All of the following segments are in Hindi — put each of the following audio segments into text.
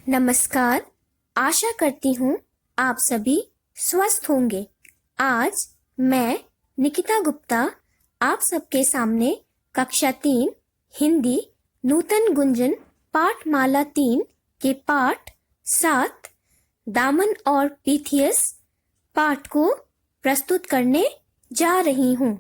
नमस्कार। आशा करती हूँ आप सभी स्वस्थ होंगे। आज मैं निकिता गुप्ता आप सबके सामने कक्षा 3 हिंदी नूतन गुंजन पाठमाला 3 के पाठ 7 दामन और पीथियस पाठ को प्रस्तुत करने जा रही हूँ।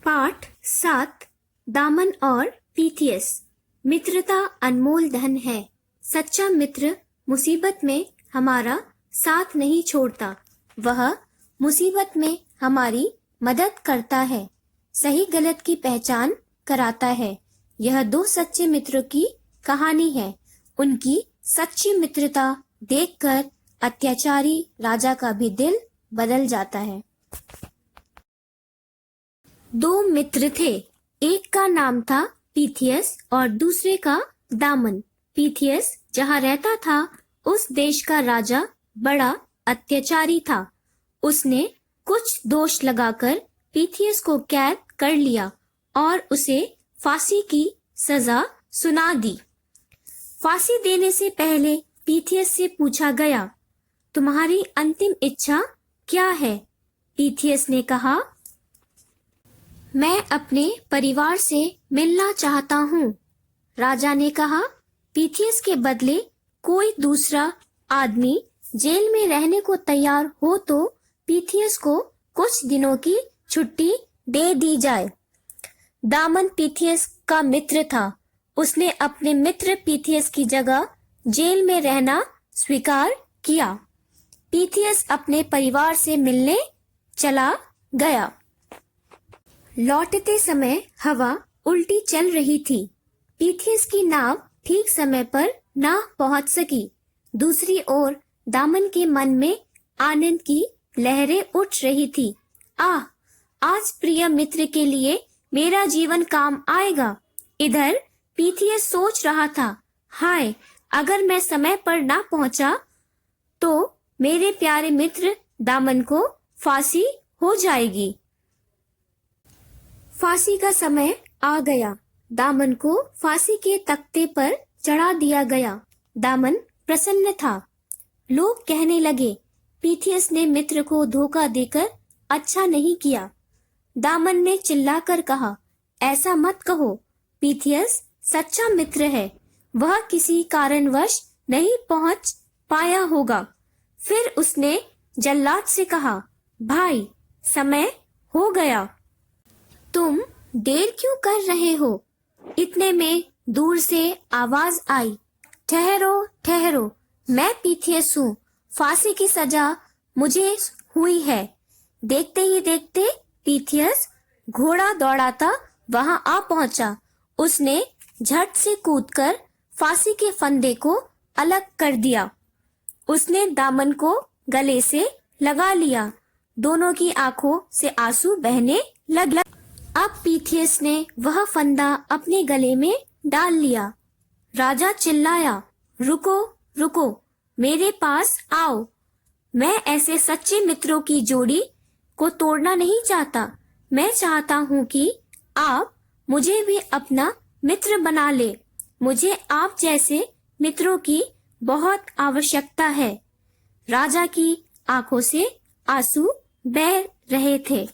पाठ 7 दामन और पीथियस। मित्रता अनमोल धन है। सच्चा मित्र मुसीबत में हमारा साथ नहीं छोड़ता, वह मुसीबत में हमारी मदद करता है, सही गलत की पहचान कराता है। यह दो सच्चे मित्रों की कहानी है। उनकी सच्ची मित्रता देखकर अत्याचारी राजा का भी दिल बदल जाता है। दो मित्र थे, एक का नाम था पीथियस और दूसरे का दामन। पीथियस जहाँ रहता था उस देश का राजा बड़ा अत्याचारी था। उसने कुछ दोष लगाकर पीथियस को कैद कर लिया और उसे फांसी की सजा सुना दी। फांसी देने से पहले पीथियस से पूछा गया, तुम्हारी अंतिम इच्छा क्या है? पीथियस ने कहा, मैं अपने परिवार से मिलना चाहता हूँ। राजा ने कहा, पीथियस के बदले कोई दूसरा आदमी जेल में रहने को तैयार हो तो पीथियस को कुछ दिनों की छुट्टी दे दी जाए। दामन पीथियस का मित्र था। उसने अपने मित्र पीथियस की जगह जेल में रहना स्वीकार किया। पीथियस अपने परिवार से मिलने चला गया। लौटते समय हवा उल्टी चल रही थी। पीथियस की नाव ठीक समय पर न पहुंच सकी। दूसरी ओर दामन के मन में आनंद की लहरें उठ रही थी। आह, आज प्रिय मित्र के लिए मेरा जीवन काम आएगा। इधर पीथियस सोच रहा था, हाय, अगर मैं समय पर ना पहुंचा तो मेरे प्यारे मित्र दामन को फांसी हो जाएगी। फांसी का समय आ गया। दामन को फांसी के तख्ते पर चढ़ा दिया गया। दामन प्रसन्न था। लोग कहने लगे, पीथियस ने मित्र को धोखा देकर अच्छा नहीं किया। दामन ने चिल्लाकर कहा, ऐसा मत कहो, पीथियस सच्चा मित्र है, वह किसी कारणवश नहीं पहुंच पाया होगा। फिर उसने जल्लाद से कहा, भाई, समय हो गया, तुम देर क्यों कर रहे हो? इतने में दूर से आवाज आई, ठहरो ठहरो, मैं पीथियस हूँ, फांसी की सजा मुझे हुई है। देखते ही देखते पीथियस घोड़ा दौड़ाता वहां आ पहुंचा। उसने झट से कूदकर फांसी के फंदे को अलग कर दिया। उसने दामन को गले से लगा लिया। दोनों की आंखों से आंसू बहने लगे। अब पीथियस ने वह फंदा अपने गले में डाल लिया। राजा चिल्लाया, रुको रुको, मेरे पास आओ। मैं ऐसे सच्चे मित्रों की जोड़ी को तोड़ना नहीं चाहता। मैं चाहता हूँ कि आप मुझे भी अपना मित्र बना ले। मुझे आप जैसे मित्रों की बहुत आवश्यकता है। राजा की आंखों से आंसू बह रहे थे।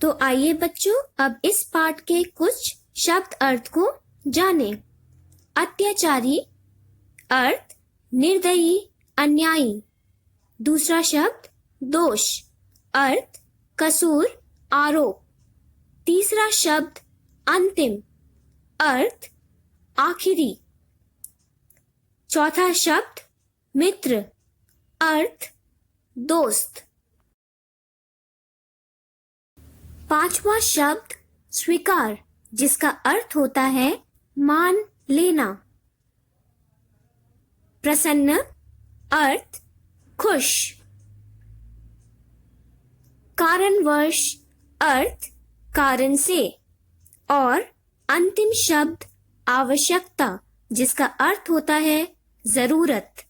तो आइए बच्चों, अब इस पाठ के कुछ शब्द अर्थ को जाने। अत्याचारी अर्थ निर्दयी, अन्यायी। दूसरा शब्द दोष अर्थ कसूर, आरोप। तीसरा शब्द अंतिम अर्थ आखिरी। चौथा शब्द मित्र अर्थ दोस्त। पांचवा शब्द स्वीकार, जिसका अर्थ होता है मान लेना। प्रसन्न अर्थ खुश। कारणवश अर्थ कारण से। और अंतिम शब्द आवश्यकता, जिसका अर्थ होता है जरूरत।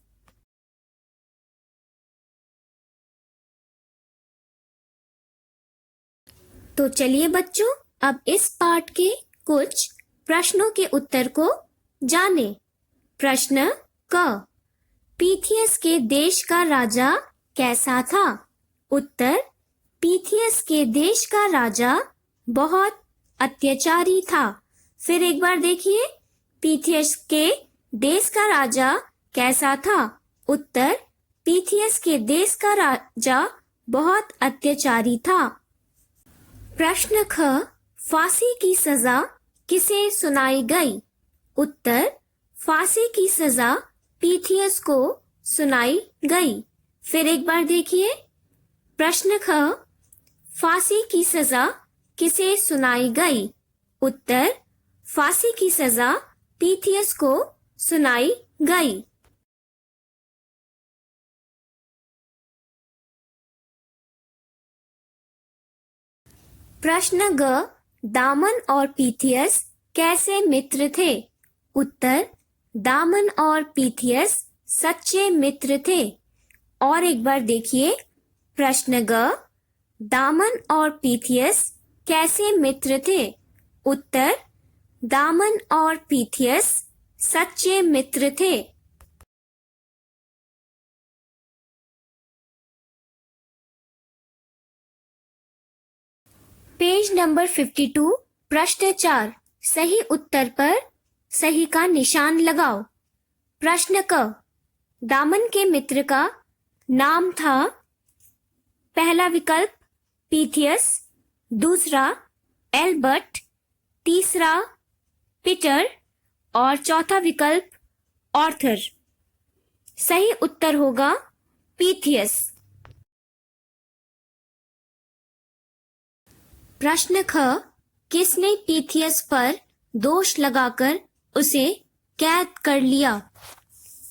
तो चलिए बच्चों, अब इस पाठ के कुछ प्रश्नों के उत्तर को जानें। प्रश्न क, पीथियस के देश का राजा कैसा था? उत्तर, पीथियस के देश का राजा बहुत अत्याचारी था। फिर एक बार देखिए, पीथियस के देश का राजा कैसा था? उत्तर, पीथियस के देश का राजा बहुत अत्याचारी था। प्रश्न ख, फांसी की सजा किसे सुनाई गई? उत्तर, फांसी की सजा पीथियस को सुनाई गई। फिर एक बार देखिए, प्रश्न ख, फांसी की सजा किसे सुनाई गई? उत्तर, फांसी की सजा पीथियस को सुनाई गई। प्रश्न ग, दामन और पीथियस कैसे मित्र थे? उत्तर, दामन और पीथियस सच्चे मित्र थे। और एक बार देखिए, प्रश्न ग, दामन और पीथियस कैसे मित्र थे? उत्तर, दामन और पीथियस सच्चे मित्र थे। पेज नंबर 52, प्रश्न 4, सही उत्तर पर सही का निशान लगाओ। प्रश्न क, दामन के मित्र का नाम था? पहला विकल्प पीथियस, दूसरा एल्बर्ट, तीसरा पीटर और चौथा विकल्प ऑर्थर। सही उत्तर होगा पीथियस। प्रश्न ख, किसने पीथियस पर दोष लगाकर उसे कैद कर लिया?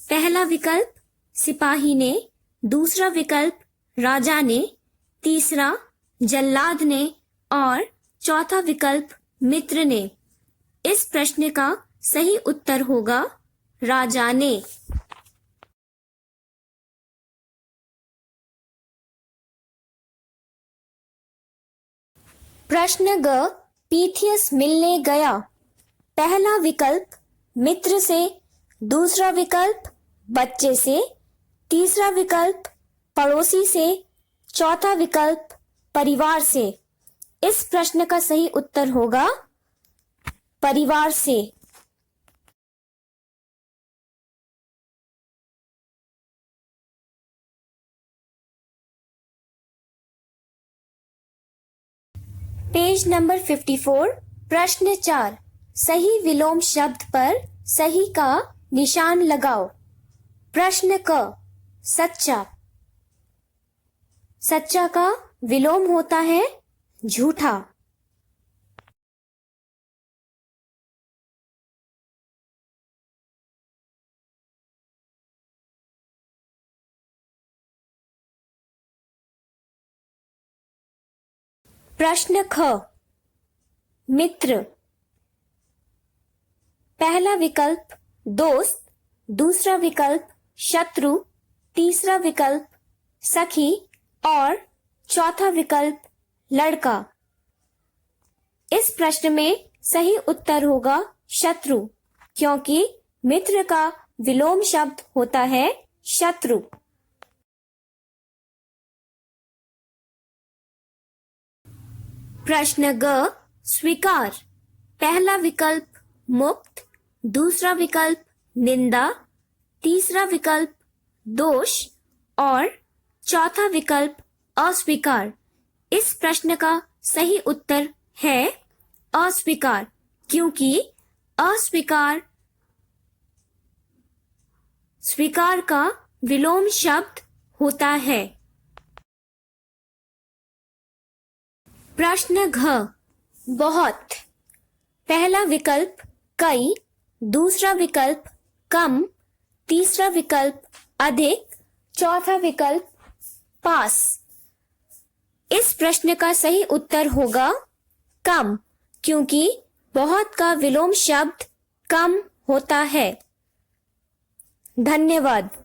पहला विकल्प सिपाही ने, दूसरा विकल्प राजा ने, तीसरा जल्लाद ने और चौथा विकल्प मित्र ने। इस प्रश्न का सही उत्तर होगा राजा ने। प्रश्न ग, पीथियस मिलने गया। पहला विकल्प मित्र से, दूसरा विकल्प बच्चे से, तीसरा विकल्प पड़ोसी से, चौथा विकल्प परिवार से। इस प्रश्न का सही उत्तर होगा परिवार से। पेज नंबर 54, प्रश्न 4, सही विलोम शब्द पर सही का निशान लगाओ। प्रश्न क, सच्चा। सच्चा का विलोम होता है झूठा। प्रश्न ख, मित्र। पहला विकल्प दोस्त, दूसरा विकल्प शत्रु, तीसरा विकल्प सखी और चौथा विकल्प लड़का। इस प्रश्न में सही उत्तर होगा शत्रु, क्योंकि मित्र का विलोम शब्द होता है शत्रु। प्रश्न ग, स्वीकार। पहला विकल्प मुक्त, दूसरा विकल्प निंदा, तीसरा विकल्प दोष और चौथा विकल्प अस्वीकार। इस प्रश्न का सही उत्तर है अस्वीकार, क्योंकि अस्वीकार स्वीकार का विलोम शब्द होता है। प्रश्न घ, बहुत। पहला विकल्प कई, दूसरा विकल्प कम, तीसरा विकल्प अधिक, चौथा विकल्प पास। इस प्रश्न का सही उत्तर होगा कम, क्योंकि बहुत का विलोम शब्द कम होता है। धन्यवाद।